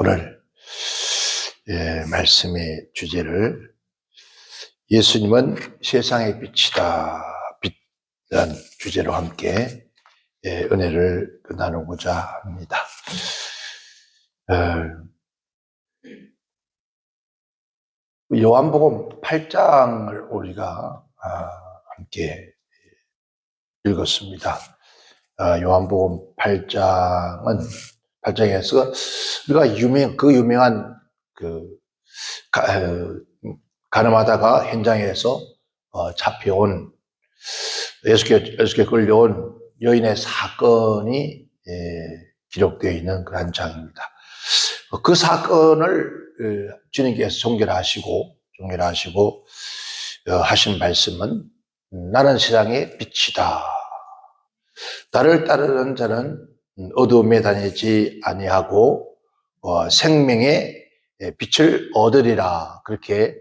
오늘 말씀의 주제를 예수님은 세상의 빛이다, 빛이라는 주제로 함께 은혜를 나누고자 합니다. 요한복음 8장을 우리가 함께 읽었습니다. 요한복음 8장에서 우리가 유명한 가늠하다가 현장에서 잡혀온 예수께 끌려온 여인의 사건이 기록되어 있는 그런 장입니다. 그 사건을 주님께서 종결하시고 하신 말씀은 나는 세상의 빛이다. 나를 따르는 자는 어두움에 다니지 아니하고 생명의 빛을 얻으리라, 그렇게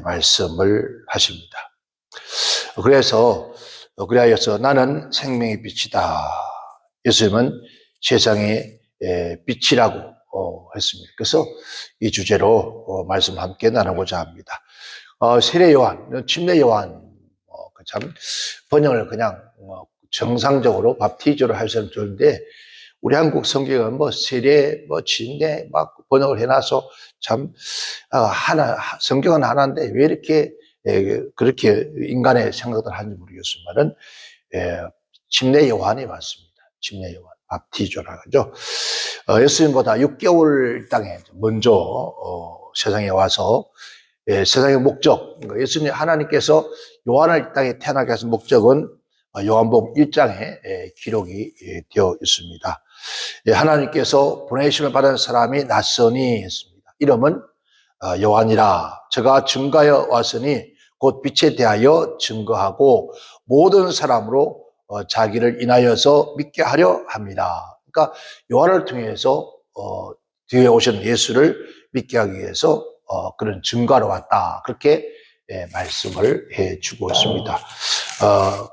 말씀을 하십니다. 그래하여서 나는 생명의 빛이다. 예수님은 세상의 빛이라고 했습니다. 그래서 이 주제로 말씀 함께 나누고자 합니다. 세례 요한, 침례 요한, 참 번역을 그냥 정상적으로 밥티저로 하셔도 좋은데, 우리 한국 성경은 세례, 침례 막 번역을 해놔서 참 성경은 하나인데 왜 이렇게 그렇게 인간의 생각을 하는지 모르겠지만은 침례 요한이 맞습니다. 침례 요한, 밥티저라 하죠. 예수님보다 6개월 땅에 먼저 세상에 와서 세상의 목적, 예수님 하나님께서 요한을 땅에 태어나게 하신 목적은 요한복음 1장에 기록이 되어 있습니다. 하나님께서 보내심을 받은 사람이 낫으니 했습니다. 이름은 요한이라. 저가 증거하여 왔으니 곧 빛에 대하여 증거하고 모든 사람으로 자기를 인하여서 믿게 하려 합니다. 그러니까 요한을 통해서 뒤에 오신 예수를 믿게 하기 위해서 그런 증거하러 왔다, 그렇게 말씀을 해주고 있습니다.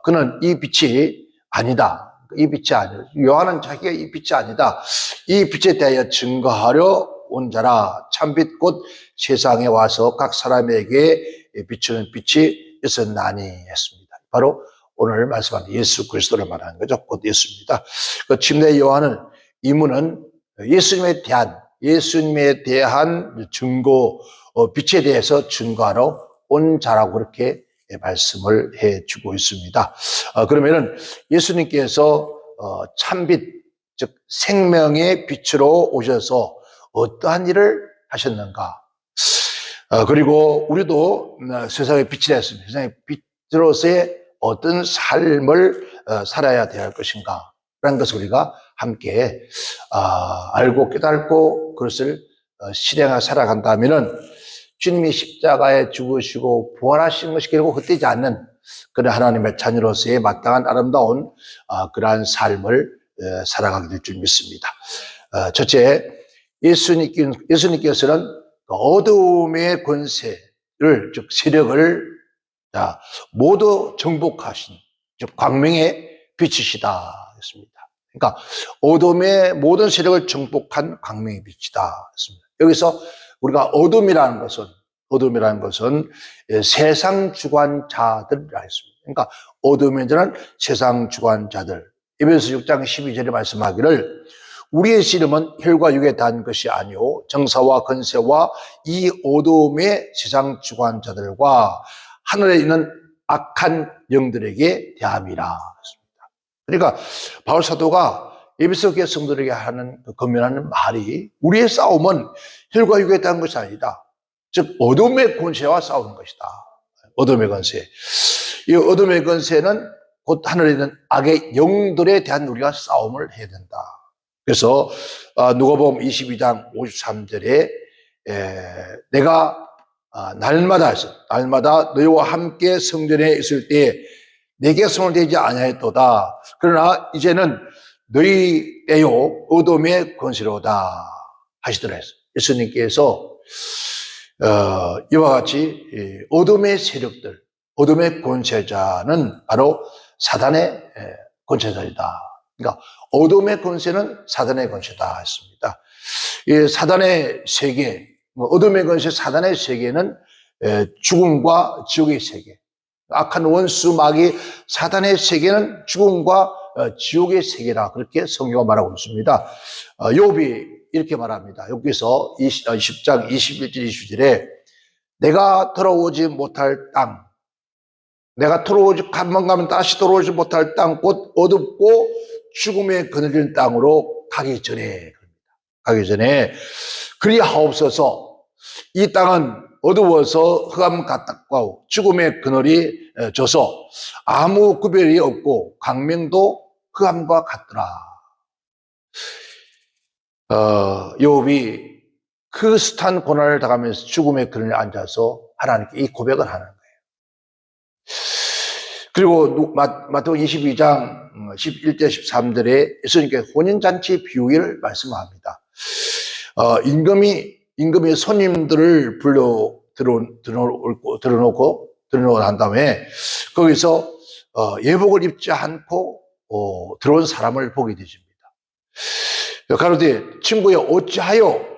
그는 이 빛이 아니다. 이 빛이 아니다. 요한은 자기가 이 빛이 아니다. 이 빛에 대하여 증거하려 온 자라. 참빛 곧 세상에 와서 각 사람에게 비추는 빛이 있었나니 했습니다. 바로 오늘 말씀하는 예수 그리스도를 말하는 거죠. 곧 예수입니다. 그 침례 요한은 이문은 예수님에 대한 증거, 빛에 대해서 증거하러 온 자라고 그렇게 말씀을 해주고 있습니다. 그러면은 예수님께서 참빛, 즉 생명의 빛으로 오셔서 어떠한 일을 하셨는가? 그리고 우리도 세상의 빛이 되었습니다. 세상의 빛으로서의 어떤 삶을 살아야 될 것인가? 라는 것을 우리가 함께 알고 깨닫고 그것을 실행하여 살아간다면은 주님이 십자가에 죽으시고 부활하신 것이 결국 헛되지 않는 그런 하나님의 자녀로서의 마땅한 아름다운 그러한 삶을 살아가게 될 줄 믿습니다. 첫째, 예수님께서는 어두움의 권세를, 즉 세력을 모두 정복하신, 즉 광명의 빛이시다 했습니다. 그러니까 어둠의 모든 세력을 정복한 광명의 빛이다 했습니다. 여기서 우리가 어둠이라는 것은 세상 주관자들이라 했습니다. 그러니까 어둠의 자는 세상 주관자들. 에베소 6장 12절에 말씀하기를 우리의 씨름은 혈과 육에 대한 것이 아니오 정사와 권세와 이 어둠의 세상 주관자들과 하늘에 있는 악한 영들에게 대함이라. 그러니까 바울 사도가 에베소 교회 성도들에게 하는 권면하는 말이, 우리의 싸움은 혈과 육에 대한 것이 아니다. 즉 어둠의 권세와 싸우는 것이다. 어둠의 권세. 이 어둠의 권세는 곧 하늘에 있는 악의 영들에 대한 우리가 싸움을 해야 된다. 그래서 누가복음 22장 53절에 내가 날마다 너희와 함께 성전에 있을 때 내게 손을 대지 아니하였도다. 그러나 이제는 너희 때요 어둠의 권세로다 하시더라. 예수님께서 이와 같이 어둠의 세력들, 어둠의 권세자는 바로 사단의 권세자이다. 그러니까 어둠의 권세는 사단의 권세다 했습니다. 이 사단의 세계, 어둠의 권세 사단의 세계는 죽음과 지옥의 세계, 악한 원수 마귀 사단의 세계는 죽음과 지옥의 세계라 그렇게 성경가 말하고 있습니다. 욥이 이렇게 말합니다. 여기서 10장 21절 22절에 내가 돌아오지 못할 땅, 내가 한번 가면 다시 돌아오지 못할 땅, 곧 어둡고 죽음에 그늘진 땅으로 가기 전에 그리하옵소서. 이 땅은 어두워서 흑암 같고 죽음의 그늘이 져서 아무 구별이 없고 광명도 흑암과 같더라. 욥이 그 숱한 고난을 당하면서 죽음의 그늘에 앉아서 하나님께 이 고백을 하는 거예요. 그리고 마태복음 22장 11절 13절에 예수님께서 혼인잔치 비유를 말씀합니다. 임금이 손님들을 들어놓고 난 다음에 거기서 예복을 입지 않고 들어온 사람을 보게 되십니다. 가로되 친구여 어찌하여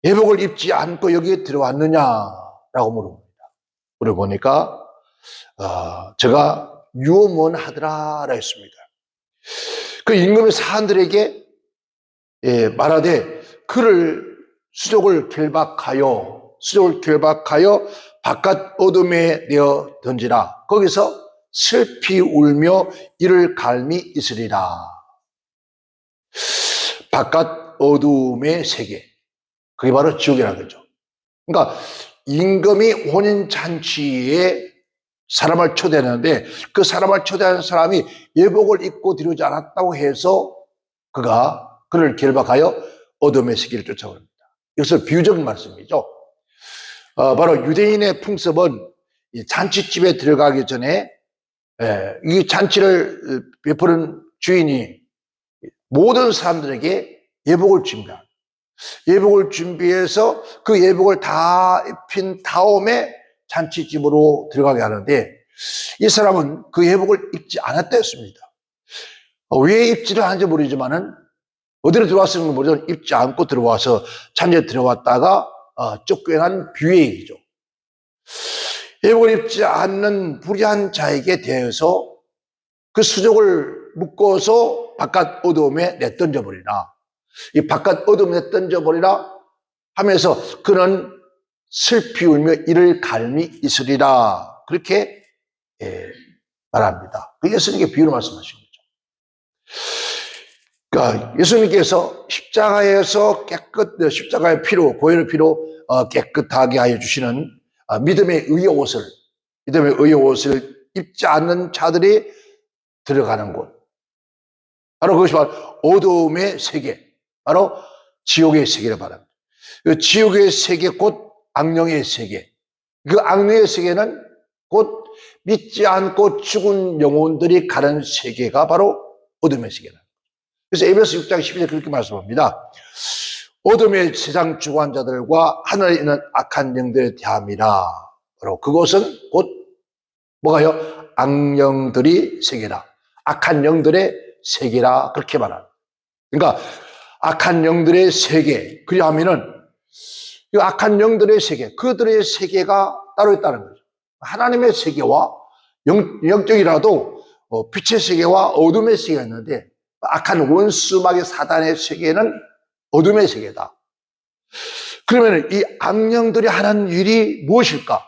예복을 입지 않고 여기에 들어왔느냐라고 물어봅니다. 물어보니까 제가 유언하더라 했습니다. 그 임금의 사람들에게 말하되 그를 수족을 결박하여 바깥 어둠에 내어 던지라. 거기서 슬피 울며 이를 갈미 있으리라. 바깥 어둠의 세계, 그게 바로 지옥이라는 거죠. 그러니까 임금이 혼인잔치에 사람을 초대하는데 그 사람을 초대하는 사람이 예복을 입고 들어오지 않았다고 해서 그를 결박하여 어둠의 세계를 쫓아옵니다. 이것은 비유적인 말씀이죠. 바로 유대인의 풍습은 이 잔치집에 들어가기 전에 이 잔치를 베푸는 주인이 모든 사람들에게 예복을 줍니다. 예복을 준비해서 그 예복을 다 입힌 다음에 잔치집으로 들어가게 하는데 이 사람은 그 예복을 입지 않았다 했습니다. 왜 입지를 않은지 모르지만은 어디로 들어왔는지 모르지만 입지 않고 들어와서 잔치에 들어왔다가 쫓겨난 비유의 얘기죠. 예복을 입지 않는 불의한 자에게 대해서 그 수족을 묶어서 바깥 어둠에 내던져버리라. 이 바깥 어둠에 내던져버리라 하면서 그는 슬피 울며 이를 갈미 있으리라. 그렇게 말합니다. 그 예수님께 비유로 말씀하신 거죠. 그러니까 예수님께서 십자가에서 십자가의 피로, 보혈의 피로 깨끗하게 하여 주시는 믿음의 의의 옷을 입지 않는 자들이 들어가는 곳. 바로 그것이 바로 어둠의 세계, 바로 지옥의 세계를 말합니다. 그 지옥의 세계 곧 악령의 세계. 그 악령의 세계는 곧 믿지 않고 죽은 영혼들이 가는 세계가 바로 어둠의 세계다. 그래서 에베소 6장 12절 그렇게 말씀합니다. 어둠의 세상 주관 자들과 하늘에 있는 악한 영들에 대함이라. 바로 그것은 곧 뭐가요? 악령들이 세계라. 악한 영들의 세계라 그렇게 말합니다. 그러니까 악한 영들의 세계, 그리하면은 이 악한 영들의 세계, 그들의 세계가 따로 있다는 거죠. 하나님의 세계와 영적이라도 빛의 세계와 어둠의 세계가 있는데 악한 원수마귀 사단의 세계는 어둠의 세계다. 그러면 이 악령들이 하는 일이 무엇일까?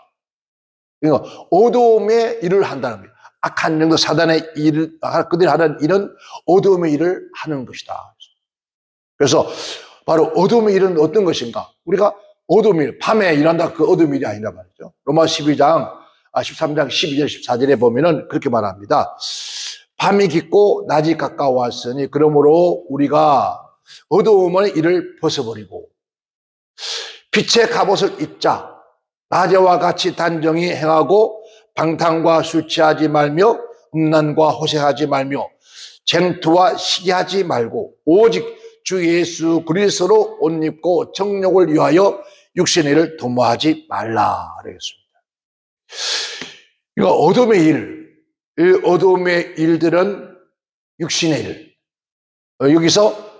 그러니까 어둠의 일을 한다는 거예요. 악한 영들 사단의 일을, 그들이 하는 일은 어둠의 일을 하는 것이다. 그래서 바로 어둠의 일은 어떤 것인가? 우리가 어둠의 일, 밤에 일한다 그 어둠의 일이 아니라 말이죠. 로마 13장 12절 14절에 보면은 그렇게 말합니다. 밤이 깊고 낮이 가까웠으니 그러므로 우리가 어두움의 일을 벗어버리고 빛의 갑옷을 입자. 낮에와 같이 단정히 행하고 방탕과 술 취하지 말며 음란과 호색하지 말며 쟁투와 시기하지 말고 오직 주 예수 그리스도로 옷 입고 정욕을 위하여 육신의 일을 도모하지 말라 그랬습니다. 이거 어둠의 일, 이 어둠의 일들은 육신의 일. 여기서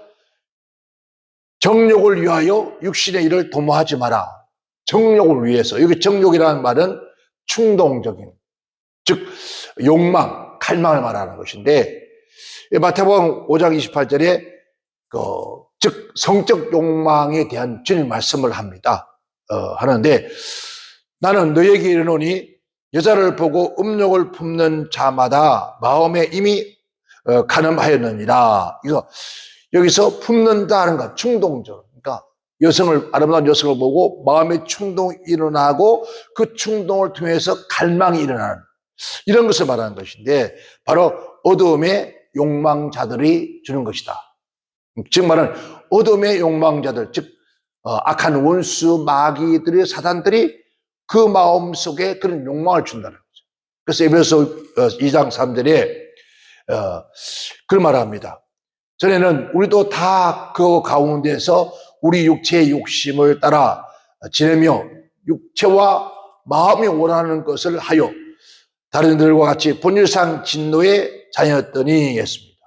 정욕을 위하여 육신의 일을 도모하지 마라. 정욕을 위해서. 여기 정욕이라는 말은 충동적인, 즉 욕망, 칼망을 말하는 것인데, 마태복음 5장 28절에 즉 성적 욕망에 대한 주님 말씀을 합니다. 하는데, 나는 너에게 이르노니 여자를 보고 음욕을 품는 자마다 마음에 이미 간음하였느니라. 이거 여기서 품는다는 것, 충동적. 그러니까 아름다운 여성을 보고 마음의 충동이 일어나고 그 충동을 통해서 갈망이 일어나는 이런 것을 말하는 것인데, 바로 어둠의 욕망자들이 주는 것이다. 즉 말하는 어둠의 욕망자들, 즉 악한 원수, 마귀들의 사단들이 그 마음 속에 그런 욕망을 준다는 거죠. 그래서 에베소 2장 3절에 그런 말을 합니다. 전에는 우리도 다 그 가운데서 우리 육체의 욕심을 따라 지내며 육체와 마음이 원하는 것을 하여 다른 이들과 같이 본질상 진노의 자녀였더니 했습니다.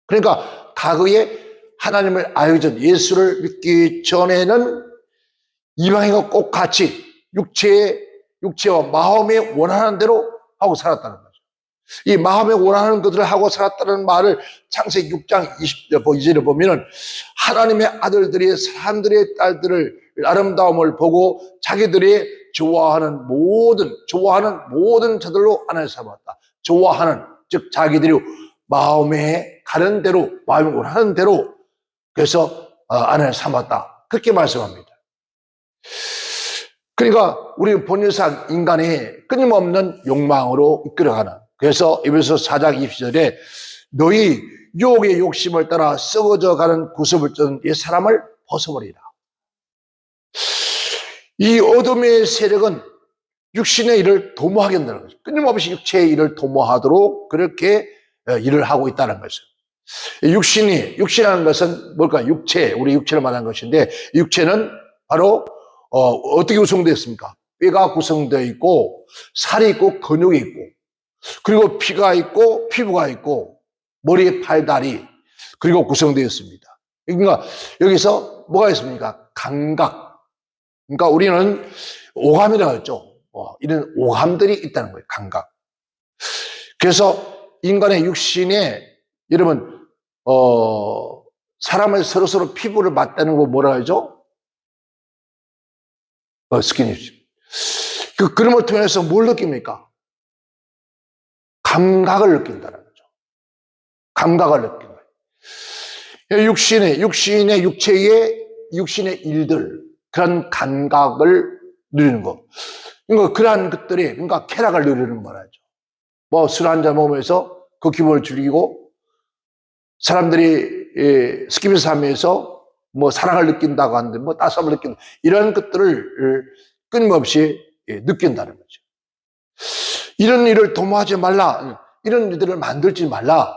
그러니까 과거에 하나님을 알기 전, 예수를 믿기 전에는 이방인과 똑같이 육체와 마음에 원하는 대로 하고 살았다는 거죠. 이 마음에 원하는 것들을 하고 살았다는 말을 창세기 6장 20절에 보면은 하나님의 아들들이 사람들의 딸들을 아름다움을 보고 자기들이 좋아하는 모든 자들로 하나님 삼았다. 좋아하는, 즉 자기들이 마음에 가는 대로, 마음에 원하는 대로, 그래서 하나님 삼았다. 그렇게 말씀합니다. 그러니까 우리 본질상 인간이 끊임없는 욕망으로 이끌어가는, 그래서 에베소 4장 20절에 너희 유혹의 욕심을 따라 썩어져가는 구습을 쫓는 이 사람을 벗어버리라. 이 어둠의 세력은 육신의 일을 도모하게 한다는 거죠. 끊임없이 육체의 일을 도모하도록 그렇게 일을 하고 있다는 거죠. 육신이라는 것은 뭘까? 우리 육체를 말하는 것인데, 육체는 바로 어떻게 구성되어 있습니까? 뼈가 구성되어 있고, 살이 있고, 근육이 있고, 그리고 피가 있고, 피부가 있고, 머리, 팔, 다리, 그리고 구성되어 있습니다. 그러니까 여기서 뭐가 있습니까? 감각. 그러니까 우리는 오감이라고 했죠. 이런 오감들이 있다는 거예요. 감각. 그래서 인간의 육신에, 여러분, 사람을 서로 피부를 맞다는 거 뭐라 하죠? 스킨십십. 그름을 통해서 뭘 느낍니까? 감각을 느낀다는 거죠. 감각을 느낀다. 육신의 일들, 그런 감각을 누리는 거. 그러니까 그러한 것들이, 그러니까 쾌락을 누리는 거라죠. 술 한잔 먹으면서 그 기분을 즐기고, 사람들이 스키비스 하면서 사랑을 느낀다고 하는데, 따스함을 느낀다. 이런 것들을 끊임없이 느낀다는 거죠. 이런 일을 도모하지 말라. 이런 일들을 만들지 말라.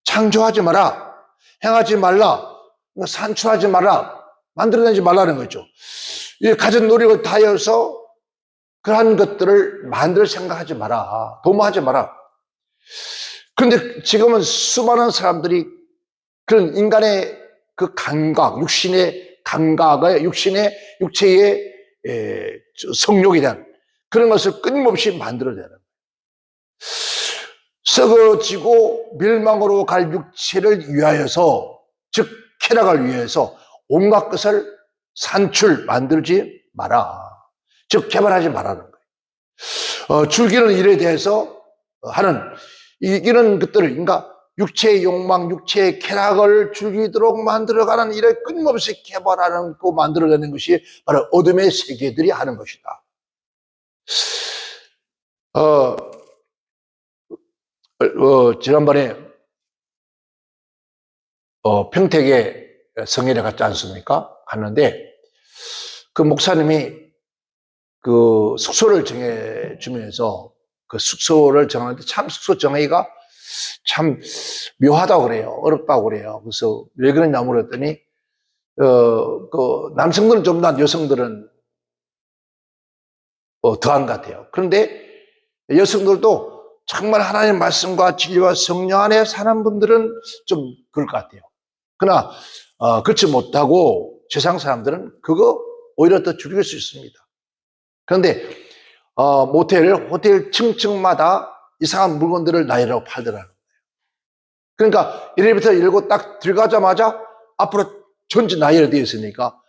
창조하지 마라. 행하지 말라. 산출하지 마라. 만들어내지 말라는 거죠. 가진 노력을 다해서 그러한 것들을 만들 생각하지 마라. 도모하지 마라. 그런데 지금은 수많은 사람들이 그런 인간의 그 감각, 육체의 성욕에 대한 그런 것을 끊임없이 만들어내는 거예요. 썩어지고 멸망으로 갈 육체를 위하여서, 즉 쾌락을 위해서 온갖 것을 만들지 마라. 즉 개발하지 말라는 거예요. 즐기는 일에 대해서 하는 이런 것들을, 그러니까 육체의 욕망, 육체의 쾌락을 즐기도록 만들어가는 일을 끊임없이 개발하고 만들어내는 것이 바로 어둠의 세계들이 하는 것이다. 지난번에 평택에 성회를 갔지 않습니까? 갔는데 그 목사님이 그 숙소를 정해주면서 그 숙소를 정하는데 참 숙소 정하기가 참 묘하다고 그래요. 어렵다고 그래요. 그래서 왜 그러냐 물었더니 그 남성들은 좀 더 여성들은 더한 것 같아요. 그런데 여성들도 정말 하나님의 말씀과 진리와 성령 안에 사는 분들은 좀 그럴 것 같아요. 그러나 그렇지 못하고 세상 사람들은 그거 오히려 더 줄일 수 있습니다. 그런데 호텔 층층마다 이상한 물건들을 나이라고 팔더라고요. 그러니까 엘리베이터 열고 딱 들어가자마자 앞으로 전체 나이로 되어 있으니까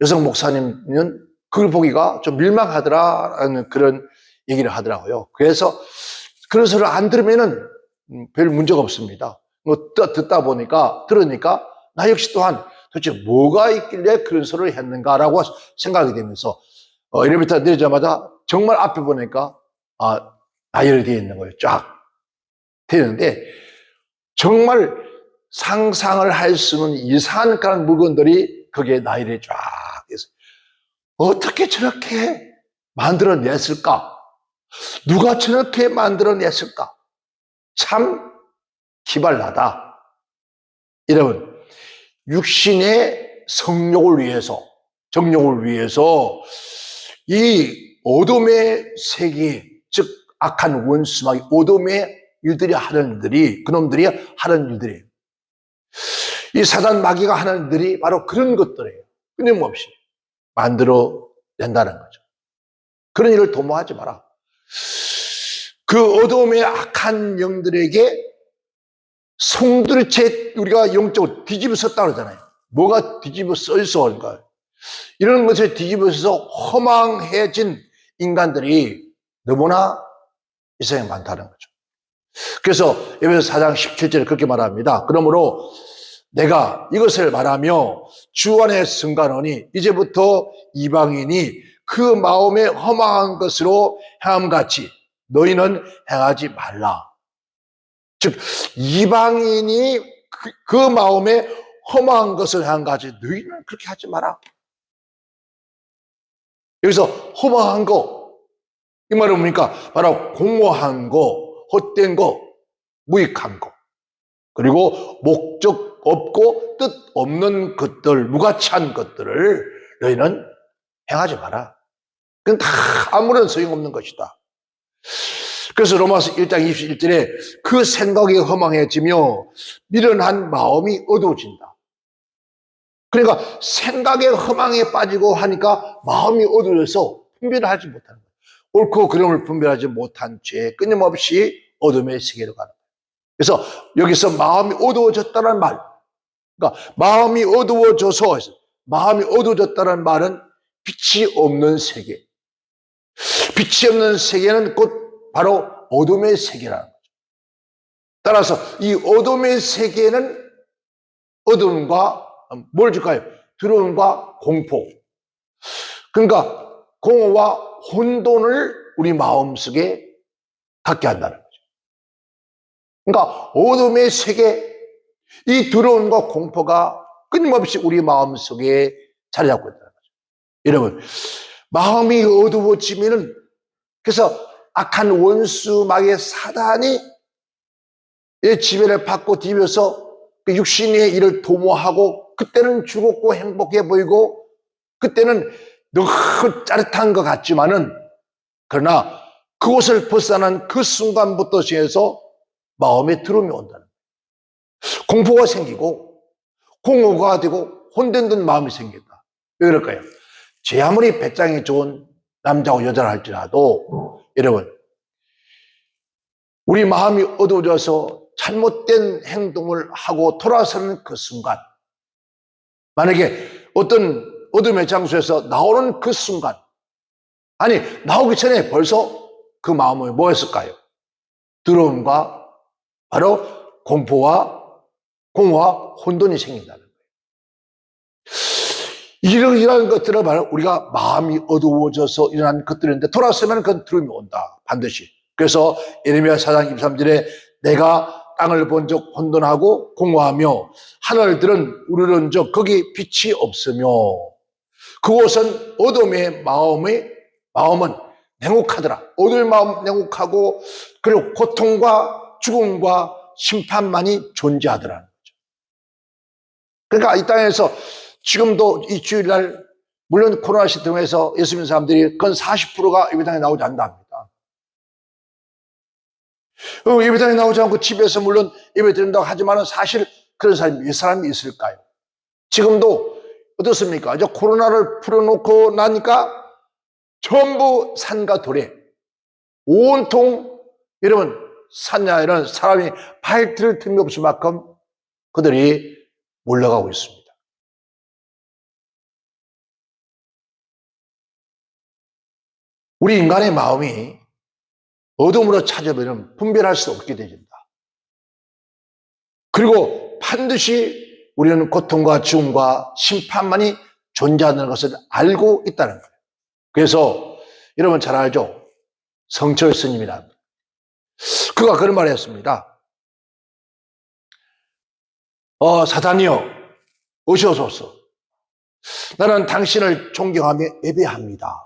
여성 목사님은 그걸 보기가 좀 민망하더라라는 그런 얘기를 하더라고요. 그래서 그런 소리를 안 들으면은 별 문제가 없습니다. 들으니까 나 역시 또한 도대체 뭐가 있길래 그런 소리를 했는가라고 생각이 되면서 엘리베이터 내리자마자 정말 앞에 보니까 나열이 되어 있는 거예요. 쫙 되는데 정말 상상을 할 수 없는 이상한 그런 물건들이 거기에 나열이 쫙 있어요. 어떻게 저렇게 만들어냈을까? 누가 저렇게 만들어냈을까? 참 기발나다. 여러분, 육신의 성욕을 위해서, 정욕을 위해서 이 어둠의 세계, 즉 악한 원수마귀 어둠의 일들이 하는 일들이, 그놈들이 하는 일들이에요. 이 사단 마귀가 하는 일들이 바로 그런 것들이에요. 끊임없이 만들어낸다는 거죠. 그런 일을 도모하지 마라. 그 어둠의 악한 영들에게 송두리째 우리가 영적으로 뒤집어 썼다고 그러잖아요. 뭐가 뒤집어 써 있어? 그러니까 이런 것에 뒤집어 써서 허망해진 인간들이 너무나 이 세상에 많다는 거죠. 그래서 에베소 4장 17절에 그렇게 말합니다. 그러므로 내가 이것을 말하며 주 안에 승관하니 이제부터 이방인이 그 마음에 허망한 것으로 행함같이 너희는 행하지 말라. 즉 이방인이 그 마음에 허망한 것을 행함같이 너희는 그렇게 하지 마라. 여기서 허망한 거 이 말은 뭡니까? 바로 공허한 거, 헛된 거, 무익한 거, 그리고 목적 없고 뜻 없는 것들, 무가치한 것들을 너희는 행하지 마라. 그건 다 아무런 소용없는 것이다. 그래서 로마서 1장 21절에 그 생각이 허망해지며 미련한 마음이 어두워진다. 그러니까 생각에 허망에 빠지고 하니까 마음이 어두워져서 분별하지 못하는 거예요. 옳고 그름을 분별하지 못한 죄 끊임없이 어둠의 세계로 가는 거예요. 그래서 여기서 마음이 어두워졌다는 말, 그러니까 마음이 어두워져서, 마음이 어두워졌다는 말은 빛이 없는 세계, 빛이 없는 세계는 곧 바로 어둠의 세계라는 거죠. 따라서 이 어둠의 세계는 어둠과 뭘 줄까요? 두려움과 공포, 그러니까 공허와 혼돈을 우리 마음속에 갖게 한다는 거죠. 그러니까 어둠의 세계, 이 두려움과 공포가 끊임없이 우리 마음속에 자리 잡고 있다는 거죠. 여러분, 마음이 어두워지면은, 그래서 악한 원수 마귀의 사단이 지배를 받고 뒤벼서 그 육신의 일을 도모하고, 그때는 즐겁고 행복해 보이고 그때는 너무 짜릿한 것 같지만은, 그러나 그곳을 벗어난 그 순간부터 시작해서 마음에 두려움이 온다는 거예요. 공포가 생기고 공허가 되고 혼돈된 마음이 생긴다. 왜 그럴까요? 제 아무리 배짱이 좋은 남자고 여자라 할지라도 여러분, 우리 마음이 어두워져서 잘못된 행동을 하고 돌아서는 그 순간, 만약에 어떤 어둠의 장소에서 나오는 그 순간, 아니 나오기 전에 벌써 그 마음이 뭐였을까요? 두려움과 바로 공포와 공허와 혼돈이 생긴다는 거예요. 이런 것들을 바로 우리가 마음이 어두워져서 일어난 것들인데 돌아서면 그건 두려움이 온다, 반드시. 그래서 예레미야 4장 23절에 내가 땅을 본 적 혼돈하고 공허하며 하늘들은 우르른적 거기 빛이 없으며 그곳은 어둠의 마음은 냉혹하더라. 어둠의 마음 냉혹하고 그리고 고통과 죽음과 심판만이 존재하더라는 거죠. 그러니까 이 땅에서 지금도 이 주일날 물론 코로나 시스템에서 예수 믿는 사람들이 건 40%가 예배당에 나오지 않는답니다. 예배당에 나오지 않고 집에서 물론 예배 드린다고 하지만 사실 그런 사람이 몇 사람이 있을까요? 지금도 어떻습니까? 이제 코로나를 풀어놓고 나니까 전부 산과 돌에 온통 여러분 산야 이런 사람이 발길을 틈이 없을 만큼 그들이 몰려가고 있습니다. 우리 인간의 마음이 어둠으로 찾아버리면 분별할 수 없게 되진다. 그리고 반드시 우리는 고통과 죽음과 심판만이 존재하는 것을 알고 있다는 거예요. 그래서 여러분 잘 알죠? 성철 스님이란 그가 그런 말을 했습니다. 사단이여 오시옵소서. 나는 당신을 존경하며 예배합니다.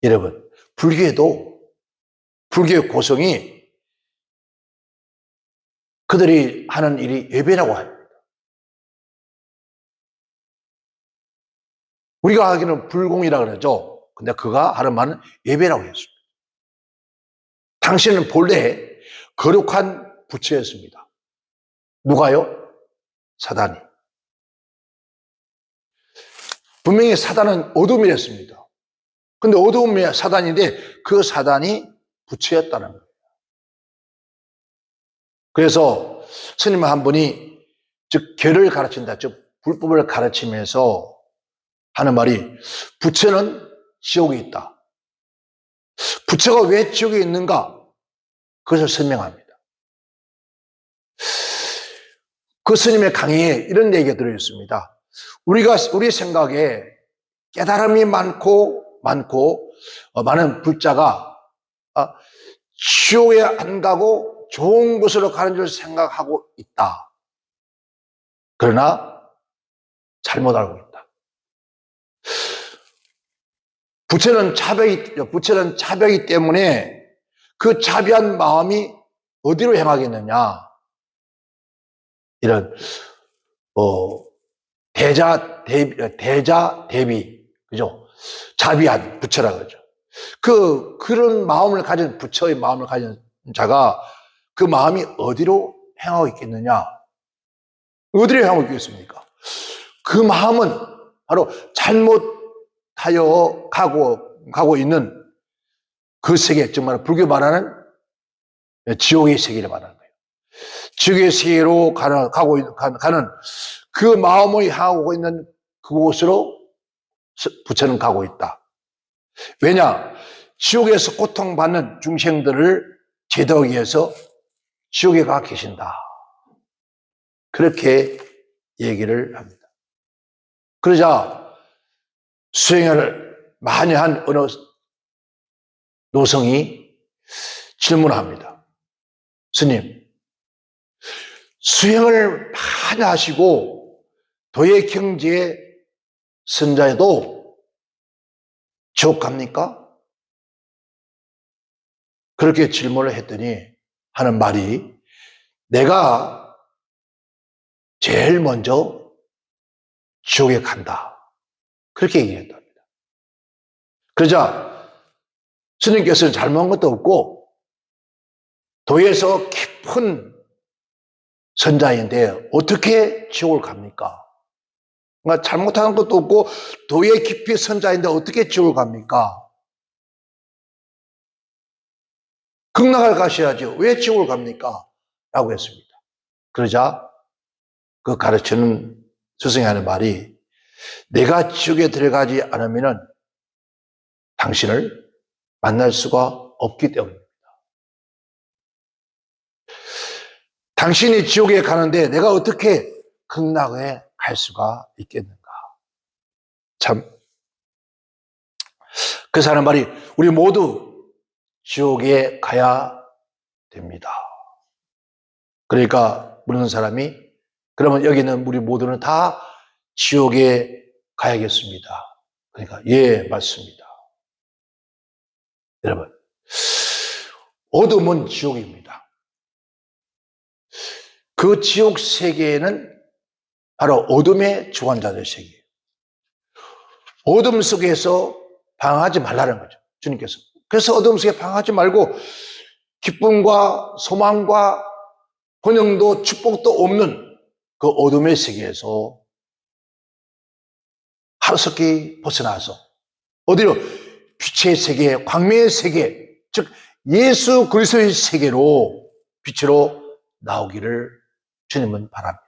여러분 불교에도 불교의 고성이 그들이 하는 일이 예배라고 합니다. 우리가 하기는 불공이라고 그러죠. 근데 그가 하는 말은 예배라고 했습니다. 당신은 본래 거룩한 부처였습니다. 누가요? 사단이. 분명히 사단은 어둠이랬습니다. 근데 어둠이 사단인데 그 사단이 부처였다는 거예요. 그래서 스님 한 분이 즉 결을 가르친다, 즉 불법을 가르치면서 하는 말이 부처는 지옥에 있다. 부처가 왜 지옥에 있는가? 그것을 설명합니다. 그 스님의 강의에 이런 얘기가 들어있습니다. 우리 생각에 깨달음이 많고 많은 불자가 지옥에 안 가고 좋은 곳으로 가는 줄 생각하고 있다. 그러나 잘못 알고 있다. 부처는 자비이기 때문에 그 자비한 마음이 어디로 향하겠느냐? 이런 대자 대비 그죠? 자비한 부처라 그러죠. 그런 마음을 가진 부처의 마음을 가진 자가 그 마음이 어디로 향하고 있겠느냐? 어디로 향하고 있겠습니까? 그 마음은 바로 잘못하여 가고 있는 그 세계, 정말 불교 말하는 지옥의 세계를 말하는 거예요. 지옥의 세계로 가는 그 마음을 향하고 있는 그곳으로 부처는 가고 있다. 왜냐? 지옥에서 고통받는 중생들을 제도하기 위해서 지옥에 가 계신다. 그렇게 얘기를 합니다. 그러자 수행을 많이 한 어느 노성이 질문합니다. 스님, 수행을 많이 하시고 도의 경지에 선자에도 지옥 갑니까? 그렇게 질문을 했더니 하는 말이 내가 제일 먼저 지옥에 간다. 그렇게 얘기했답니다. 그러자 스님께서는 잘못한 것도 없고 도에서 깊은 선자인데 어떻게 지옥을 갑니까? 그러니까 잘못한 것도 없고 도에 깊이 선자인데 어떻게 지옥을 갑니까? 극락을 가셔야죠. 왜 지옥을 갑니까? 라고 했습니다. 그러자 그 가르치는 스승이 하는 말이 내가 지옥에 들어가지 않으면 당신을 만날 수가 없기 때문입니다. 당신이 지옥에 가는데 내가 어떻게 극락에 갈 수가 있겠는가? 참, 그래서 하는 말이 우리 모두 지옥에 가야 됩니다. 그러니까 묻는 사람이 그러면 여기는 우리 모두는 다 지옥에 가야겠습니다. 그러니까 예, 맞습니다. 여러분, 어둠은 지옥입니다. 그 지옥 세계에는 바로 어둠의 주관자들 세계예요. 어둠 속에서 방황하지 말라는 거죠. 주님께서. 그래서 어둠 속에 방황하지 말고 기쁨과 소망과 번영도 축복도 없는 그 어둠의 세계에서 하루속히 벗어나서 어디로? 빛의 세계, 광명의 세계, 즉 예수 그리스도의 세계로 빛으로 나오기를 주님은 바랍니다.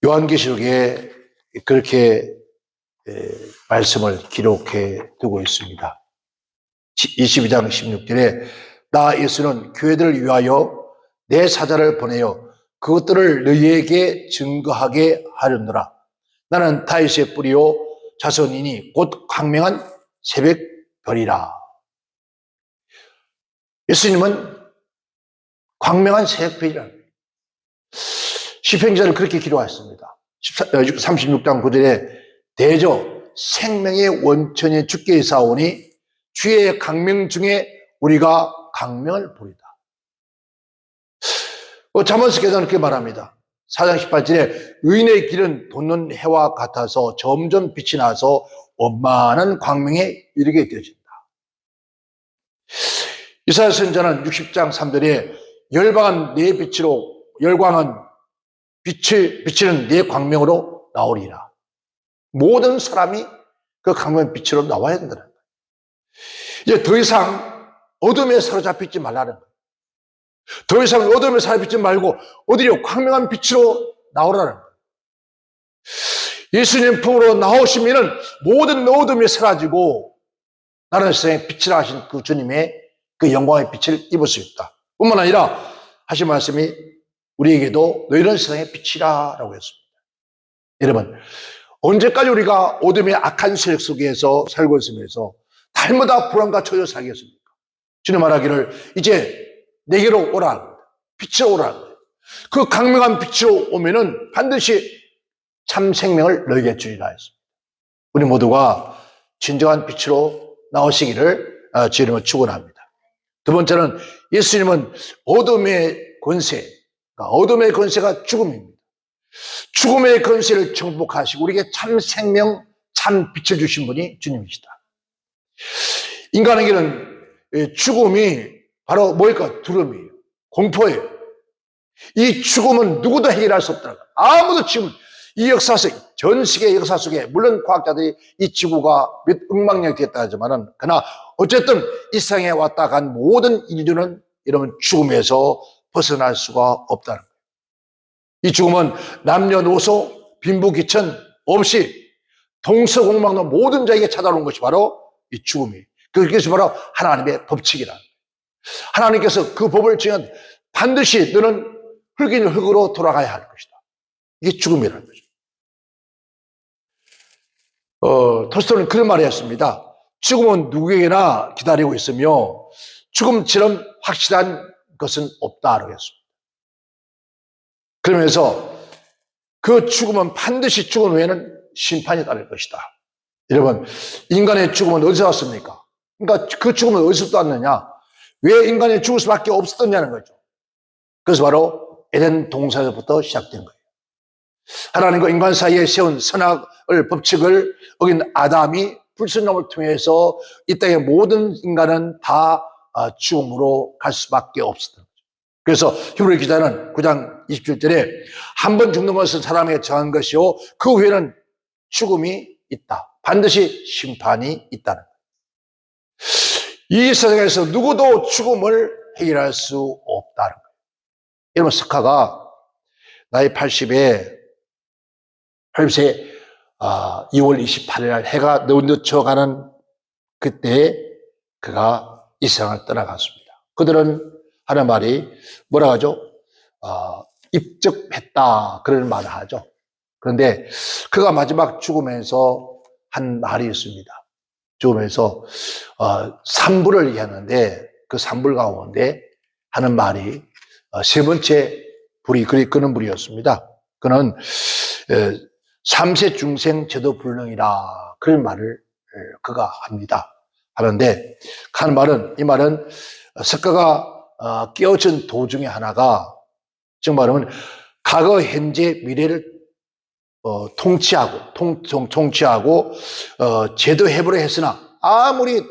요한계시록에 그렇게 말씀을 기록해 두고 있습니다. 22장 16절에 나 예수는 교회들을 위하여 내 사자를 보내어 그것들을 너희에게 증거하게 하려느라. 나는 다윗의 뿌리요 자손이니 곧 광명한 새벽별이라. 예수님은 광명한 새벽별이라. 시편기자는 그렇게 기록했습니다. 36장 9절에 대저 생명의 원천에 주께 사오니 주의 강명 중에 우리가 강명을 보리다. 잠언서 기자는 그렇게 말합니다. 4장 18절에 의인의 길은 돋는 해와 같아서 점점 빛이 나서 원만한 광명에 이르게 되어진다. 이사야 선지자는 60장 3절에 열방은 내 빛으로 열광은 비치는 내 광명으로 나오리라. 모든 사람이 그 광명 빛으로 나와야 된다는 거예요. 이제 더 이상 어둠에 사로잡히지 말라는 거예요. 더 이상 어둠에 사로잡히지 말고 어디로? 광명한 빛으로 나오라는 거예요. 예수님 품으로 나오시면은 모든 어둠이 사라지고 나라는 세상에 빛이라 하신 그 주님의 그 영광의 빛을 입을 수 있다. 뿐만 아니라 하신 말씀이 우리에게도 너희는 세상의 빛이라 라고 했습니다. 여러분, 언제까지 우리가 어둠의 악한 세력 속에서 살고 있으면서 날마다 불안과 초조 살겠습니까? 주님 말하기를 이제 내게로 오라, 빛으로 오라. 그 강명한 빛으로 오면은 반드시 참 생명을 너희에게 주리라 했습니다. 우리 모두가 진정한 빛으로 나오시기를 주님을 축원합니다. 두 번째는 예수님은 어둠의 권세, 어둠의 권세가 죽음입니다. 죽음의 권세를 정복하시고 우리에게 참 생명, 참 빛을 주신 분이 주님이시다. 인간에게는 죽음이 바로 뭘까? 두려움이에요. 공포예요. 이 죽음은 누구도 해결할 수 없다는 거예요. 아무도 지금 이 역사 속, 전 세계 역사 속에 물론 과학자들이 이 지구가 몇 억만 년이 됐다 하지만은 그러나 어쨌든 이 세상에 왔다 간 모든 인류는 이러면 죽음에서 벗어날 수가 없다는 거예요. 이 죽음은 남녀노소 빈부귀천 없이 동서공망로 모든 자에게 찾아오는 것이 바로 이 죽음이에요. 그것이 바로 하나님의 법칙이라. 하나님께서 그 법을 정한 반드시 너는 흙인 흙으로 돌아가야 할 것이다. 이게 죽음이라는 거죠. 토스토는 그런 말을 했습니다. 죽음은 누구에게나 기다리고 있으며 죽음처럼 확실한 것은 없다라고 했습니다. 그러면서 그 죽음은 반드시 죽은 후에는 심판이 따를 것이다. 여러분, 인간의 죽음은 어디서 왔습니까? 그러니까 그 죽음은 어디서 왔느냐? 왜 인간이 죽을 수밖에 없었느냐는 거죠. 그래서 바로 에덴 동산에서부터 시작된 거예요. 하나님과 인간 사이에 세운 선악을 법칙을 어긴 아담이 불순종을 통해서 이 땅의 모든 인간은 다 죽음으로 갈 수밖에 없었던 거죠. 그래서 히브리 기자는 9장 27절에 한 번 죽는 것은 사람에게 정한 것이요 그 후에는 죽음이 있다. 반드시 심판이 있다는 거예요. 이 세상에서 누구도 죽음을 해결할 수 없다는 거예요. 여러분, 스카가 나이 80세 2월 28일 날 해가 늦춰가는 그때 그가 이 세상을 떠나갔습니다. 그들은 하는 말이 뭐라고 하죠? 입적했다 그런 말을 하죠. 그런데 그가 마지막 죽으면서 한 말이 있습니다. 죽으면서 산불을 얘기하는데 그 산불 가운데 하는 말이 세 번째 불이 그리 끄는 불이었습니다. 그는 삼세 중생 제도 불능이라 그런 말을 그가 합니다. 하는데 하는 말은 이 말은 석가가 깨어진 도중에 하나가 즉 말하면 과거 현재 미래를 통치하고 제도 해보려 했으나 아무리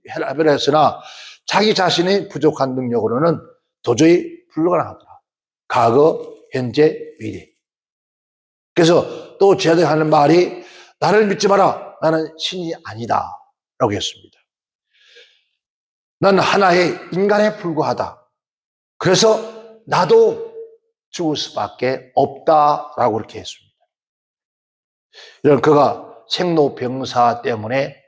해보려 했으나 자기 자신의 부족한 능력으로는 도저히 불가능하더라. 과거, 현재, 미래. 그래서 또 제가 하는 말이 나를 믿지 마라. 나는 신이 아니다. 라고 했습니다. 난 하나의 인간에 불과하다. 그래서 나도 죽을 수밖에 없다라고 그렇게 했습니다. 이런 그가 생로병사 때문에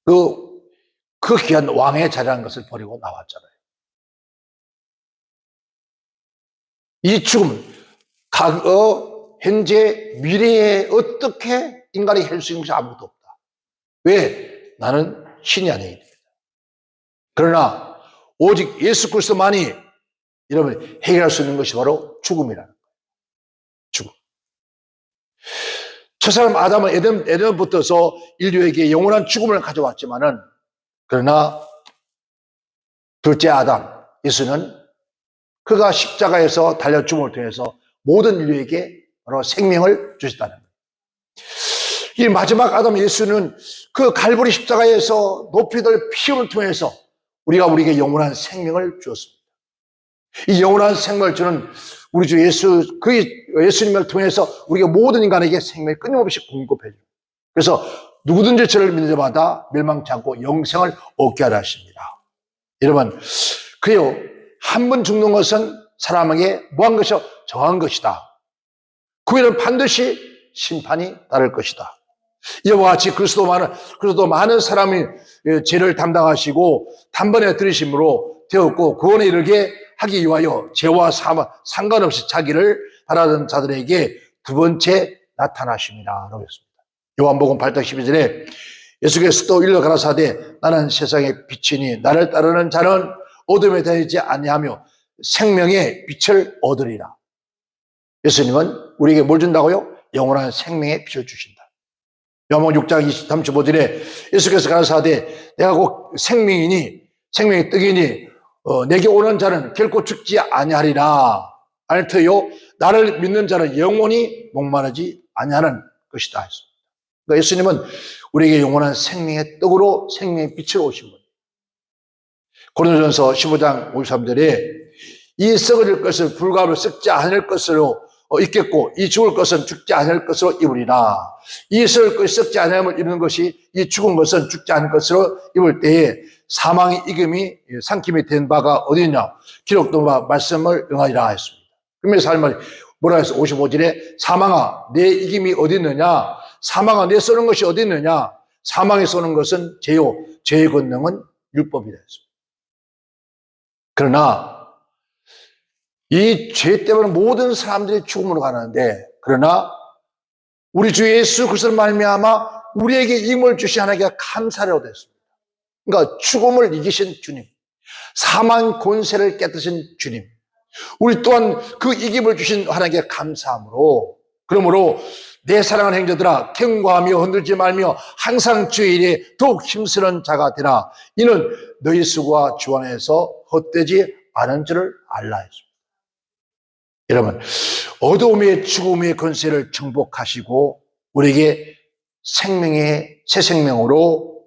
그 귀한 왕의 자리라는 것을 버리고 나왔잖아요. 이 죽음, 과거, 현재, 미래에 어떻게 인간이 할 수 있는 것이 아무것도 없다. 왜? 나는 신이 아니기 때문에. 그러나 오직 예수 그리스도만이 여러분 해결할 수 있는 것이 바로 죽음이라는 거예요. 죽음. 첫사람 아담은 에덴부터서 인류에게 영원한 죽음을 가져왔지만은 그러나 둘째 아담 예수는 그가 십자가에서 달려 죽음을 통해서 모든 인류에게 바로 생명을 주셨다는 거예요. 이 마지막 아담 예수는 그 갈보리 십자가에서 높이들 피움을 통해서 우리에게 영원한 생명을 주었습니다. 이 영원한 생명을 주는 우리 주 예수님을 통해서 우리가 모든 인간에게 생명이 끊임없이 공급해줘요. 그래서 누구든지 저를 믿는 자마다 멸망치 않고 영생을 얻게 하라 하십니다. 여러분, 그래요. 한 번 죽는 것은 사람에게 뭐한 것이요? 정한 것이다. 그 후에는 반드시 심판이 따를 것이다. 이와 같이 그리스도 많은 사람이 죄를 담당하시고 단번에 들으심으로 되었고 구원에 이르게 하기 위하여 죄와 상관없이 자기를 바라던 자들에게 두 번째 나타나십니다. 라고 했습니다. 요한복음 8장 12절에 예수께서 또 일러 가라사대 나는 세상의 빛이니 나를 따르는 자는 어둠에 다니지 아니하며 생명의 빛을 얻으리라. 예수님은 우리에게 뭘 준다고요? 영원한 생명의 빛을 주신다. 요한복음 6장 35절에 예수께서 가라사대 내가 곧 생명이니 생명의 떡이니 내게 오는 자는 결코 죽지 아니하리라. 알터요 나를 믿는 자는 영원히 목마르지 아니하는 것이다. 그러니까 예수님은 우리에게 영원한 생명의 떡으로 생명의 빛을 오신 거예요. 고린도전서 15장 53절에 이 썩어질 것을 불가로 썩지 않을 것으로 입겠고 이 죽을 것은 죽지 않을 것으로 입으리라. 이 썩을 것이 썩지 않음을 입는 것이 이 죽은 것은 죽지 않을 것으로 입을 때에 사망의 이김이 삼킴이 된 바가 어디냐 기록된 바 말씀을 응하리라 했습니다. 그러면서 할 말이 뭐라 해서 55절에 사망아 내 이김이 어디 있느냐 사망아 내 쏘는 것이 어디 있느냐 사망에 쏘는 것은 죄요 죄의 권능은 율법이라 했습니다. 그러나 이 죄 때문에 모든 사람들이 죽음으로 가는데 그러나 우리 주 예수 그리스도를 말미암아 우리에게 힘을 주신 하나님께 감사를 됐습니다. 그러니까 죽음을 이기신 주님, 사망 권세를 깨뜨신 주님, 우리 또한 그 이김을 주신 하나님께 감사함으로 그러므로 내 사랑하는 형제들아 경고하며 흔들지 말며 항상 주의 일에 더욱 힘쓰는 자가 되라. 이는 너희 수고가 주 안에서 헛되지 않은 줄을 알라 했습니다. 여러분 어두움의 죽음의 권세를 정복하시고 우리에게 생명의 새 생명으로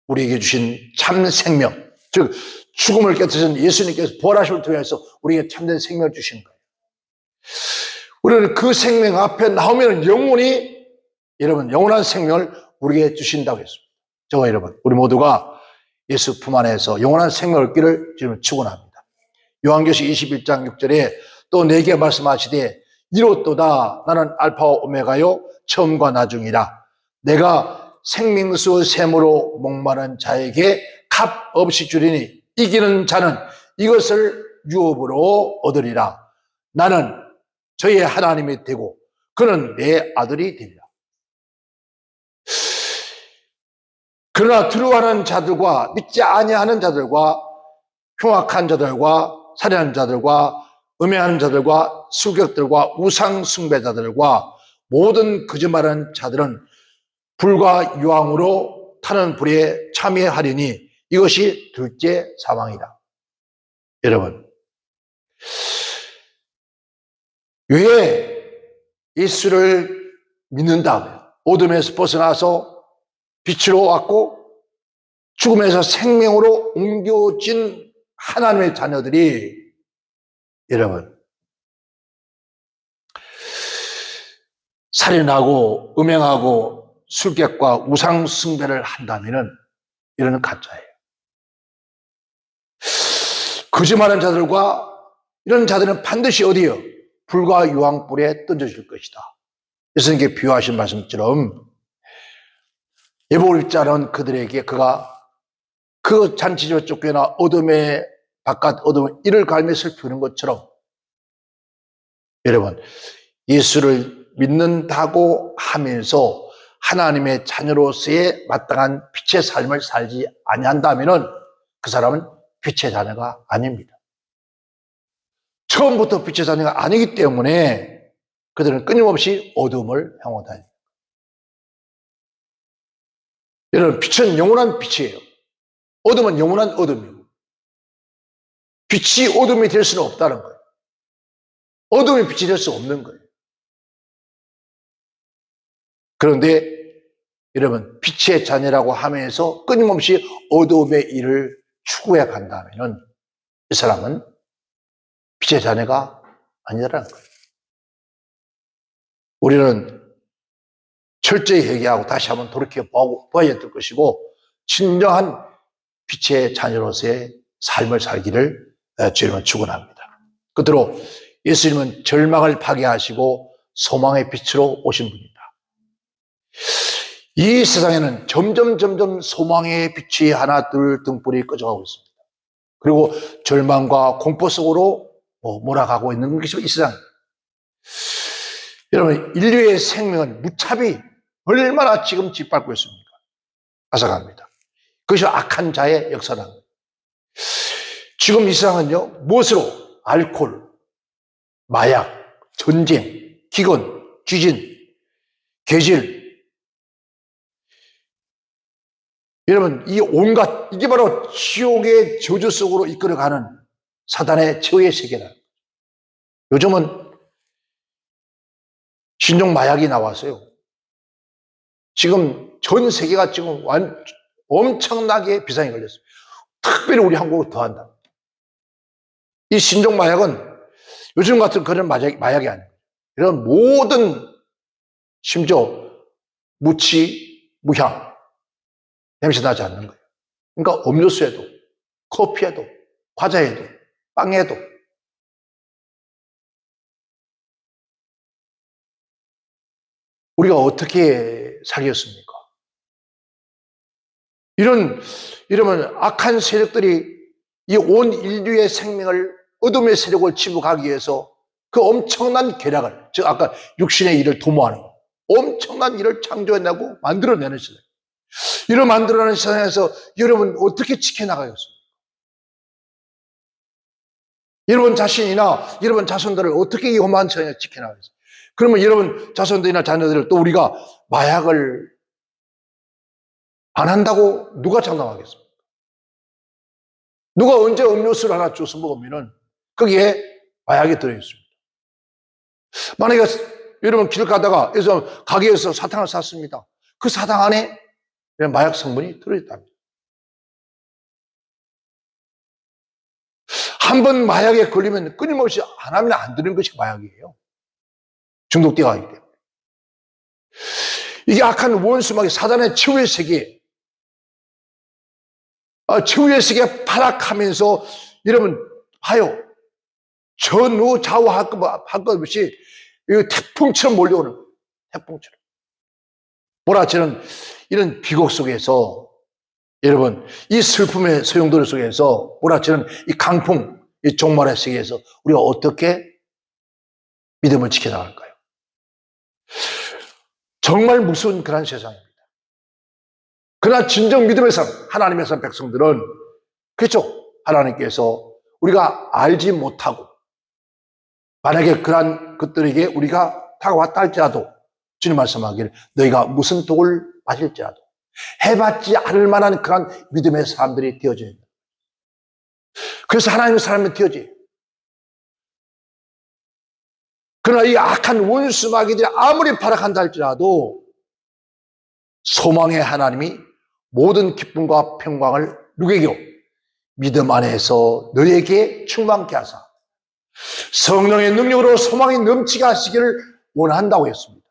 우리에게 주신 참 생명 즉 죽음을 깨뜨리신 예수님께서 부활하심을 통해서 우리에게 참된 생명을 주신 거예요. 우리는 그 생명 앞에 나오면 영원히 여러분 영원한 생명을 우리에게 주신다고 했습니다. 저와 여러분 우리 모두가 예수 품 안에서 영원한 생명을 얻기를 지금 축원합니다. 요한계시 21장 6절에 또 내게 말씀하시되 이로또다 나는 알파와 오메가요 처음과 나중이라 내가 생명수 샘으로 목마른 자에게 값 없이 주리니 이기는 자는 이것을 유업으로 얻으리라. 나는 저의 하나님이 되고 그는 내 아들이 되리라. 그러나 두려워하는 자들과 믿지 아니하는 자들과 흉악한 자들과 살인하는 자들과 음해하는 자들과 수격들과 우상 숭배자들과 모든 거짓말하는 자들은 불과 유황으로 타는 불에 참여하리니 이것이 둘째 사망이다. 여러분 왜 예수를 믿는다면 어둠에서 벗어나서 빛으로 왔고 죽음에서 생명으로 옮겨진 하나님의 자녀들이 여러분 살인하고 음행하고 술객과 우상 숭배를 한다면은 이런 가짜예요. 거짓말하는 자들과 이런 자들은 반드시 어디요? 불과 유황불에 던져질 것이다. 예수님께 비유하신 말씀처럼 예복을 그들에게 그가 그 잔치집에 쫓겨나 어둠의 바깥 어둠 이를 갈며 슬피우는 것처럼 여러분 예수를 믿는다고 하면서 하나님의 자녀로서의 마땅한 빛의 삶을 살지 아니한다면 그 사람은 빛의 자녀가 아닙니다. 처음부터 빛의 자녀가 아니기 때문에 그들은 끊임없이 어둠을 향하고 다닙니다. 여러분 빛은 영원한 빛이에요. 어둠은 영원한 어둠이고 빛이 어둠이 될 수는 없다는 거예요. 어둠이 빛이 될 수 없는 거예요. 그런데 여러분 빛의 자녀라고 하면서 끊임없이 어둠의 일을 추구해 간다면 이 사람은 빛의 자녀가 아니라는 거예요. 우리는 철저히 회개하고 다시 한번 돌이켜봐야 될 것이고 진정한 빛의 자녀로서의 삶을 살기를 주님은 축원합니다. 끝으로 예수님은 절망을 파괴하시고 소망의 빛으로 오신 분입니다. 이 세상에는 점점 소망의 빛이 하나 둘 등불이 꺼져가고 있습니다. 그리고 절망과 공포 속으로 몰아가고 있는 것이 이 세상입니다. 여러분 인류의 생명은 무차비 얼마나 지금 짓밟고 있습니까? 앗아갑니다. 그것이 악한 자의 역사다. 지금 이 세상은요 무엇으로? 알코올, 마약, 전쟁, 기근, 지진, 계질 여러분 이 온갖 이게 바로 지옥의 저주 속으로 이끌어가는 사단의 최후의 세계다. 요즘은 신종 마약이 나왔어요. 지금 전 세계가 지금 엄청나게 비상이 걸렸어요. 특별히 우리 한국은 더한다. 이 신종 마약은 요즘 같은 그런 마약이 아니에요. 이런 모든 심지어 무치, 무향 냄새 나지 않는 거예요. 그러니까 음료수에도 커피에도 과자에도 빵에도 우리가 어떻게 살겠습니까? 이러면 악한 세력들이 이 온 인류의 생명을 어둠의 세력을 침묵하기 위해서 그 엄청난 계략을, 즉 아까 육신의 일을 도모하는 거, 엄청난 일을 창조해내고 만들어내는 시대. 이를 만들어내는 세상에서 여러분 어떻게 지켜나가겠습니까? 여러분 자신이나 여러분 자손들을 어떻게 이 험한 세상에 지켜나가겠습니까? 그러면 여러분 자손들이나 자녀들을 또 우리가 마약을 안 한다고 누가 장담하겠습니까? 누가 언제 음료수를 하나 줘서 먹으면은 거기에 마약이 들어있습니다. 만약에 여러분 길 가다가 가게에서 사탕을 샀습니다. 그 사탕 안에 마약 성분이 들어있답니다. 한 번 마약에 걸리면 끊임없이 안 하면 안 되는 것이 마약이에요. 중독되어 가기 때문에. 이게 악한 원수막이 사단의 최후의 세계, 최후의 세계에 타락하면서 여러분 하여 전후 좌우 할 것 없이 태풍처럼 몰려오는 태풍처럼 몰아치는 이런 비극 속에서 여러분 이 슬픔의 소용돌이 속에서 몰아치는 이 강풍, 이 종말의 세계에서 우리가 어떻게 믿음을 지켜나갈까요? 정말 무서운 그런 세상입니다. 그러나 진정 믿음의 삶, 하나님의 삶 백성들은 그렇죠. 하나님께서 우리가 알지 못하고 만약에 그러한 것들에게 우리가 다가왔다 할지라도 주님 말씀하기를 너희가 무슨 독을 마실지라도 해봤지 않을 만한 그런 믿음의 사람들이 되어져야 된다. 그래서 하나님의 사람이 되어져요. 그러나 이 악한 원수마귀들이 아무리 발악한다 할지라도 소망의 하나님이 모든 기쁨과 평강을 누구에게요? 믿음 안에서 너에게 충만케 하사 성령의 능력으로 소망이 넘치게 하시기를 원한다고 했습니다.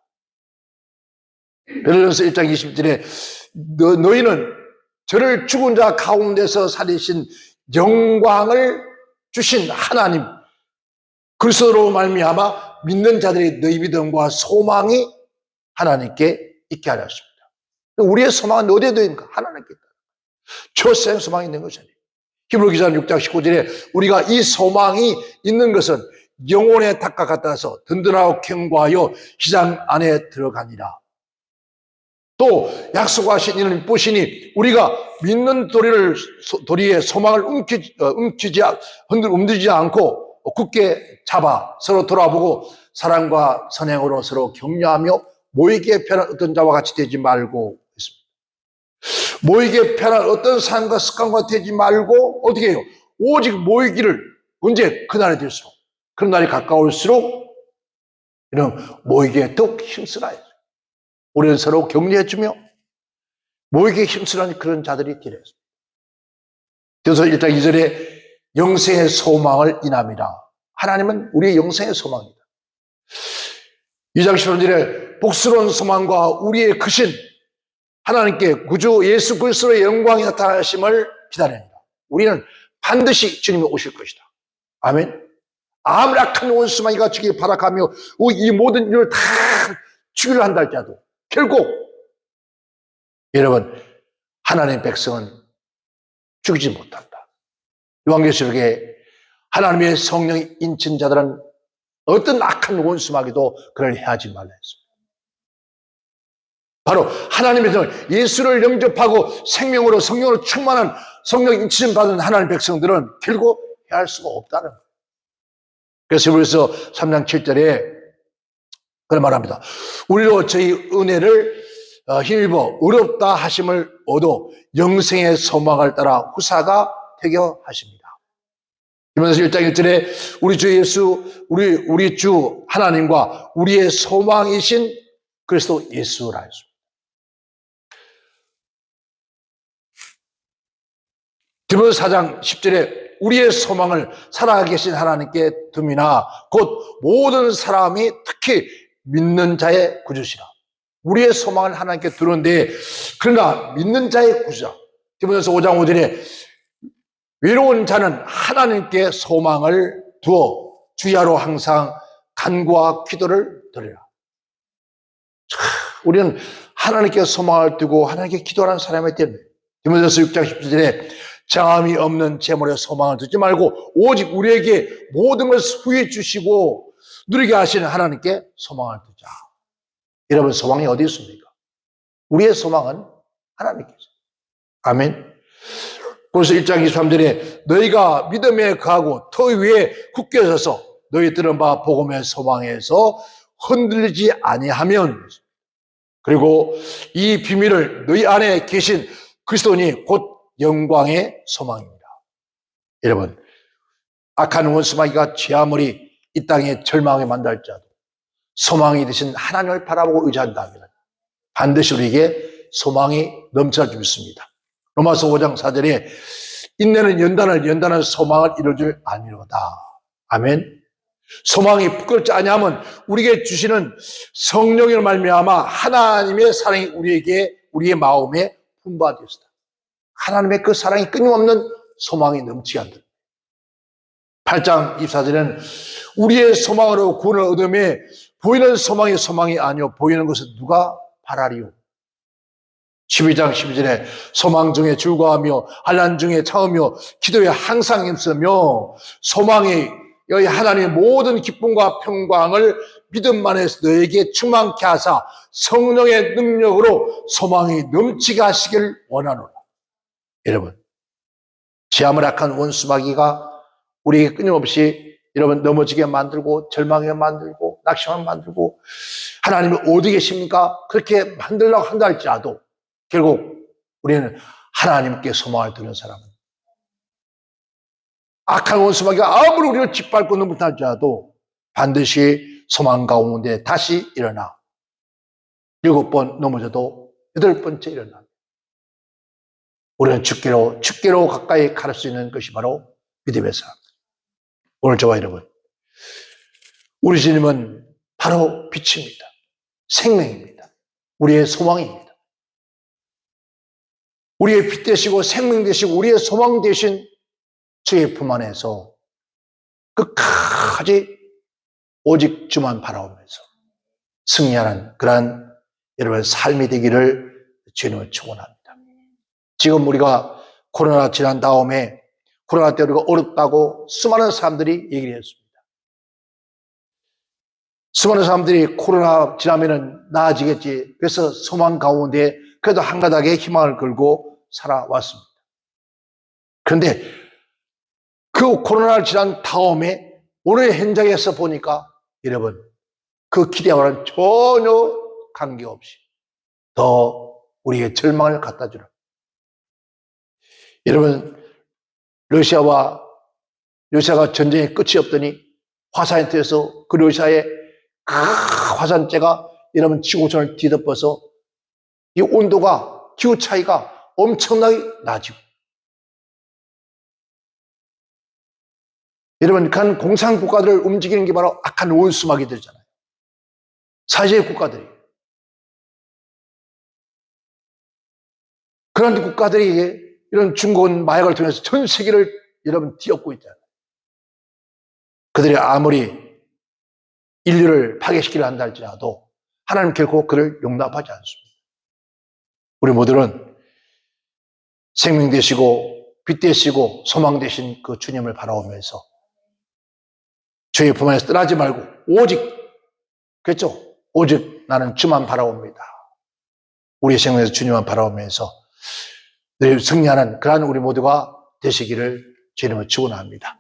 베드로전서 1장 20절에 너희는 저를 죽은 자 가운데서 살리신 영광을 주신 하나님 그리스도로 말미암아 믿는 자들의 너희 믿음과 소망이 하나님께 있게 하려 하십니다. 우리의 소망은 어디에 있는가? 하나님께 있다. 초생 소망이 있는 것이 아니에요. 히브리 기자는 6장 19절에 우리가 이 소망이 있는 것은 영혼에 닦아갔다서 든든하고 견고하여 시장 안에 들어가니라. 또 약속하신 이는 보시니 우리가 믿는 도리의 소망을 흔들지 않고 굳게 잡아 서로 돌아보고 사랑과 선행으로 서로 격려하며 모이기에 편한 어떤 자와 같이 되지 말고 있습니다. 모이기에 편한 어떤 삶과 습관과 되지 말고 어떻게 해요? 오직 모이기를 언제? 그날이 될수록 그런 날이 가까울수록 이런 모이기에 더욱 힘쓰라요. 우리는 서로 격려해주며 모이기에 힘쓰라는 그런 자들이 되려 있습니다. 그래서 1장 2절에 영생의 소망을 인함이라. 하나님은 우리의 영생의 소망입니다. 2장 13절에 복스러운 소망과 우리의 크신 하나님께 구주 예수 그리스도의 영광이 나타나심을 기다립니다. 우리는 반드시 주님이 오실 것이다. 아멘. 아무리 악한 원수마귀가 죽이기 발악하며 이 모든 일을 다 죽이려 한다 할지라도 결국 여러분 하나님의 백성은 죽이지 못한다. 요한계시록에 하나님의 성령이 인친 자들은 어떤 악한 원수마귀도 그를 해하지 말라 했습니다. 바로 하나님의 성 예수를 영접하고 생명으로 성령으로 충만한 성령 인치심 받은 하나님의 백성들은 결국 해할 수가 없다는 거예요. 그래서 히브리서 3장 7절에 그런 말합니다. 우리로 저희 은혜를 힘입어 의롭다 하심을 얻어 영생의 소망을 따라 후사가 되게 하십니다. 그러면서 1장 1절에 우리 주 예수, 우리 주 하나님과 우리의 소망이신 그리스도 예수라 했습니다. 디모데 4장 10절에 우리의 소망을 살아계신 하나님께 둠이나 곧 모든 사람이 특히 믿는 자의 구주시라. 우리의 소망을 하나님께 두는데 그러나 믿는 자의 구주자. 디모데서 5장 5절에 외로운 자는 하나님께 소망을 두어 주야로 항상 간구와 기도를 드리라. 우리는 하나님께 소망을 두고 하나님께 기도하는 사람이 되는 거예요. 디모데서 6장 10절에 장함이 없는 재물에 소망을 두지 말고 오직 우리에게 모든 것을 후해 주시고 누리게 하시는 하나님께 소망을 두자. 여러분 소망이 어디 있습니까? 우리의 소망은 하나님께서. 아멘. 그래서 1장 23절에 너희가 믿음에 거하고 터 위에 굳게 서서 너희 들은 바 복음의 소망에서 흔들리지 아니하면 그리고 이 비밀을 너희 안에 계신 그리스도니 곧 영광의 소망입니다. 여러분 악한 원수마귀가 제 아무리 이 땅에 절망하게 만들지라도 소망이 되신 하나님을 바라보고 의지한다면 반드시 우리에게 소망이 넘쳐날 줄 믿습니다. 로마서 5장 4절에 인내는 연단은 소망을 이루어줄 아니로다. 아멘. 소망이 부끄럽지 아니하면 우리에게 주시는 성령으로 말미암아 하나님의 사랑이 우리의 마음에 분바되었다. 하나님의 그 사랑이 끊임없는 소망이 넘치게 한다. 8장 24절에는 우리의 소망으로 구원을 얻으며 보이는 소망이 아니요 보이는 것을 누가 바라리요. 12장 12절에 소망 중에 즐거워하며 환난 중에 참으며 기도에 항상 힘쓰며 소망이 여기 하나님의 모든 기쁨과 평강을 믿음 안에서 너에게 충만케 하사 성령의 능력으로 소망이 넘치게 하시길 원하노라. 여러분 지암을 악한 원수마귀가 우리에게 끊임없이 여러분 넘어지게 만들고 절망하게 만들고 낙심하게 만들고 하나님이 어디 계십니까? 그렇게 만들려고 한다 할지라도 결국 우리는 하나님께 소망을 두는 사람은 악한 원수마귀가 아무리 우리를 짓밟고 넘어질지라도 반드시 소망 가운데 다시 일어나 7번 넘어져도 8번째 일어나 우리는 죽게로 가까이 갈 수 있는 것이 바로 믿음의 사람. 오늘 저와 여러분, 우리 주님은 바로 빛입니다. 생명입니다. 우리의 소망입니다. 우리의 빛 되시고 생명 되시고 우리의 소망 되신 주의 품 안에서 끝까지 오직 주만 바라보면서 승리하는 그러한 여러분의 삶이 되기를 주님을 축원합니다. 지금 우리가 코로나 지난 다음에 코로나 때 우리가 어렵다고 수많은 사람들이 얘기를 했습니다. 수많은 사람들이 코로나 지나면은 나아지겠지. 그래서 소망 가운데 그래도 한 가닥의 희망을 걸고 살아왔습니다. 그런데 그 코로나를 지난 다음에 오늘 현장에서 보니까 여러분 그 기대와는 전혀 관계없이 더 우리에게 절망을 갖다 주는 여러분 러시아가 전쟁의 끝이 없더니 화산이 터져서 그 러시아의 그 화산재가 여러분 지구촌을 뒤덮어서 이 온도가 기후 차이가 엄청나게 나지고 여러분 간 공산 국가들을 움직이는 게 바로 악한 원수막이 되잖아요. 사회주의 국가들이 그런 국가들이 이런 중고온 마약을 통해서 전 세계를 여러분 뒤엎고 있잖아요. 그들이 아무리 인류를 파괴시키려 한다 할지라도 하나님 결코 그를 용납하지 않습니다. 우리 모두는 생명 되시고 빛 되시고 소망 되신 그 주님을 바라보면서 주의 품 안에서 떠나지 말고 오직 그렇죠? 오직 나는 주만 바라봅니다. 우리의 생명에서 주님만 바라보면서 늘 승리하는 그러한 우리 모두가 되시기를 주님을 축원합니다.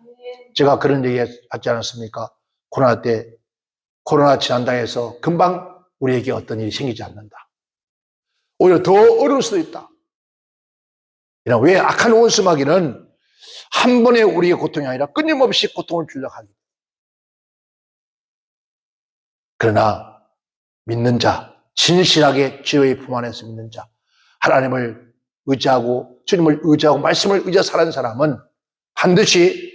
제가 그런 얘기 하지 않았습니까? 코로나 지난다해서 금방 우리에게 어떤 일이 생기지 않는다. 오히려 더 어려울 수도 있다. 왜 악한 원수마귀는 한 번에 우리의 고통이 아니라 끊임없이 고통을 주려고 합니다. 그러나 믿는 자, 진실하게 주의 품 안에서 믿는 자, 하나님을 의지하고 주님을 의지하고 말씀을 의지하고 사는 사람은 반드시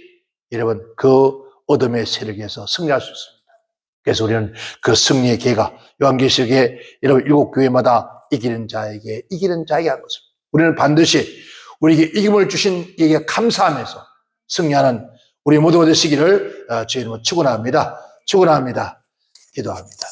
여러분 그 어둠의 세력에서 승리할 수 있습니다. 그래서 우리는 그 승리의 계가 요한계시록에 여러분 7교회마다 이기는 자에게 하는 것을 우리는 반드시 우리에게 이김을 주신 이에게 감사하면서 승리하는 우리 모두가 되시기를 주의 이름으로 축원합니다. 기도합니다.